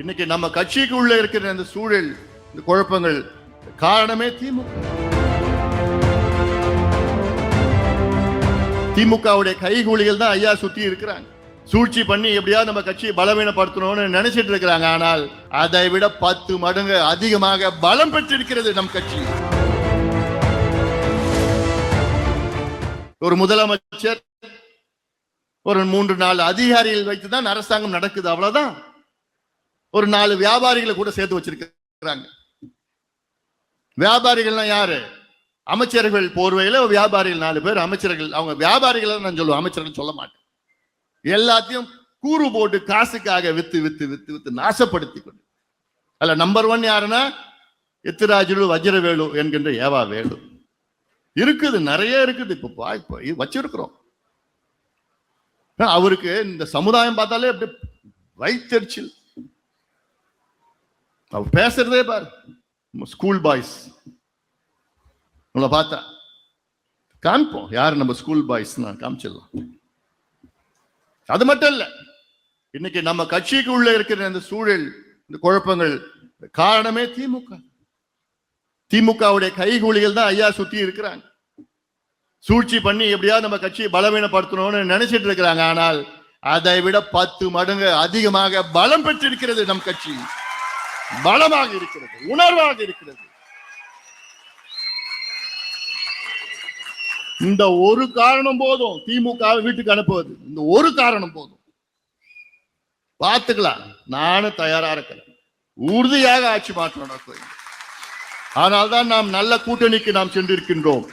இன்னைக்கு நம்ம கட்சிக்கு உள்ள இருக்கிற அந்த சூழல், இந்த குழப்பங்கள் காரணமே திமுகவுடைய கைகூலிகள் தான் ஐயா சுத்தி இருக்கிறாங்க. சூழ்ச்சி பண்ணி எப்படியாவது நம்ம கட்சியை பலவீனப்படுத்தணும்னு நினைச்சிட்டு இருக்கிறாங்க. ஆனால் அதை விட 10 மடங்கு அதிகமாக பலம் பெற்றிருக்கிறது நம் கட்சி. ஒரு முதலமைச்சர், ஒரு 3-4 அதிகாரிகள் வைத்துதான் அரசாங்கம் நடக்குது, அவ்வளவுதான். ஒரு 4 வியாபாரிகளை கூட சேர்த்து வச்சிருக்கிறாங்க. வியாபாரிகள்னா யாரு? அமைச்சர்கள் போர்வையில வியாபாரிகள் 4 பேர் அமைச்சர்கள். அவங்க வியாபாரிகள் நான் சொல்லுவேன், அமைச்சர்கள் சொல்ல மாட்டேன். எல்லாத்தையும் கூறு போட்டு காசுக்காக வித்து வித்து வித்து வித்து நாசப்படுத்தி கொண்டு அல்ல. நம்பர் 1 யாருன்னா எத்திராஜுலு வஜ்ரவேலு என்கின்ற ஏவா வேலு இருக்குது, நிறைய இருக்குது. இப்போ வச்சிருக்கிறோம். அவருக்கு இந்த சமுதாயம் பார்த்தாலே அப்படி வைத்தெரிச்சல். அவர் பேசுறதே பாரு, ஸ்கூல் பாய்ஸ் உங்களை பார்த்தா காமிப்போம் யாரு நம்ம ஸ்கூல் பாய்ஸ் காமிச்சிடலாம். அது மட்டும் இல்ல, இன்னைக்கு நம்ம கட்சிக்கு உள்ள இருக்கிற அந்த சூழல், இந்த குழப்பங்கள் காரணமே திமுகவுடைய கைகூலிகள் தான் ஐயா சுத்தி இருக்கிறாங்க. சூழ்ச்சி பண்ணி எப்படியாவது நம்ம கட்சியை பலவீனப்படுத்தணும்னு நினைச்சிட்டு இருக்கிறாங்க. ஆனால் அதை விட 10 மடங்கு அதிகமாக பலம் பெற்றிருக்கிறது நம் கட்சி. பலமாக இருக்கிறது, உணர்வாக இருக்கிறது. இந்த ஒரு காரணம் போதும் திமுக வீட்டுக்கு அனுப்புவது. இந்த ஒரு காரணம் போதும், பார்த்துக்கலாம். நானும் தயாரா இருக்கிறேன். உறுதியாக ஆட்சி மாற்றம் நடக்கும். ஆனால்தான் நாம் நல்ல கூட்டணிக்கு நாம் சென்றிருக்கின்றோம்.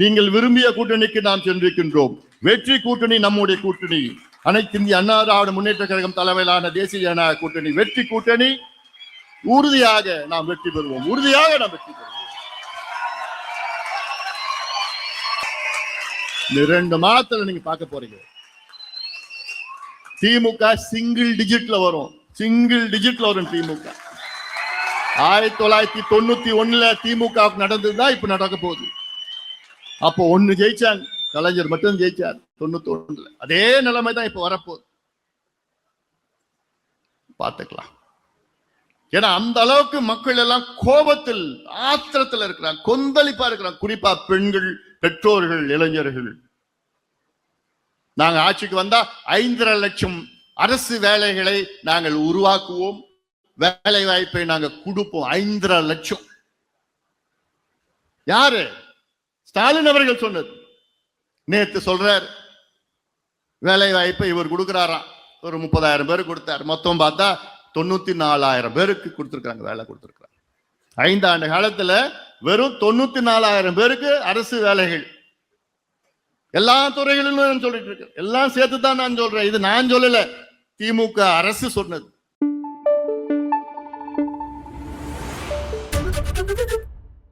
நீங்கள் விரும்பிய கூட்டணிக்கு நாம் சென்றிருக்கின்றோம். வெற்றி கூட்டணி நம்முடைய கூட்டணி. அனைத்து இந்திய அண்ணா திராவிட முன்னேற்ற கழகம் தலைமையிலான தேசிய ஜனநாயக கூட்டணி வெற்றி கூட்டணி. உறுதியாக நாம் வெற்றி பெறுவோம். உறுதியாக நாம் வெற்றி பெறுவோம். 2 மாதத்துல நீங்க பார்க்க போறீங்க. திமுக சிங்கிள் டிஜிட்ல வரும். சிங்கிள் டிஜிட்ல வரும் திமுக. 1991 திமுக நடந்ததுதான் இப்ப நடக்க போகுது. அப்போ 1 ஜெயிச்சாங்க, கலைஞர் மட்டும் ஜெயிச்சார் 91. அதே நிலைமை தான் இப்ப வரப்போகுது. பார்த்துக்கலாம். ஏன்னா அந்த அளவுக்கு மக்கள் எல்லாம் கோபத்தில், ஆத்திரத்தில் இருக்கிறாங்க, கொந்தளிப்பா இருக்கிறாங்க. குறிப்பா பெண்கள், பெற்றோர்கள், இளைஞர்கள். நாங்க ஆட்சிக்கு வந்தா 5.5 லட்சம் அரசு வேலைகளை நாங்கள் உருவாக்குவோம். வேலை வாய்ப்பை நாங்க கொடுப்போம். 5.5 லட்சம். யாரு? ஸ்டாலின் அவர்கள் சொன்னது. நேத்து சொல்றார் வேலை வாய்ப்பை இவர் கொடுக்கிறாராம். ஒரு 30,000 பேருக்கு கொடுத்தார். மொத்தம் பார்த்தா 94,000 பேருக்கு கொடுத்திருக்காங்க, வேலை கொடுத்திருக்காங்க. 5 ஆண்டு காலத்துல வெறும் 94,000 பேருக்கு அரசு வேலைகள். எல்லா துறைகளிலும் நான் சொல்லிட்டு இருக்கேன். எல்லாம் சேர்த்துதான் நான் சொல்றேன். இது நான் சொல்லல, திமுக அரசு சொன்னது.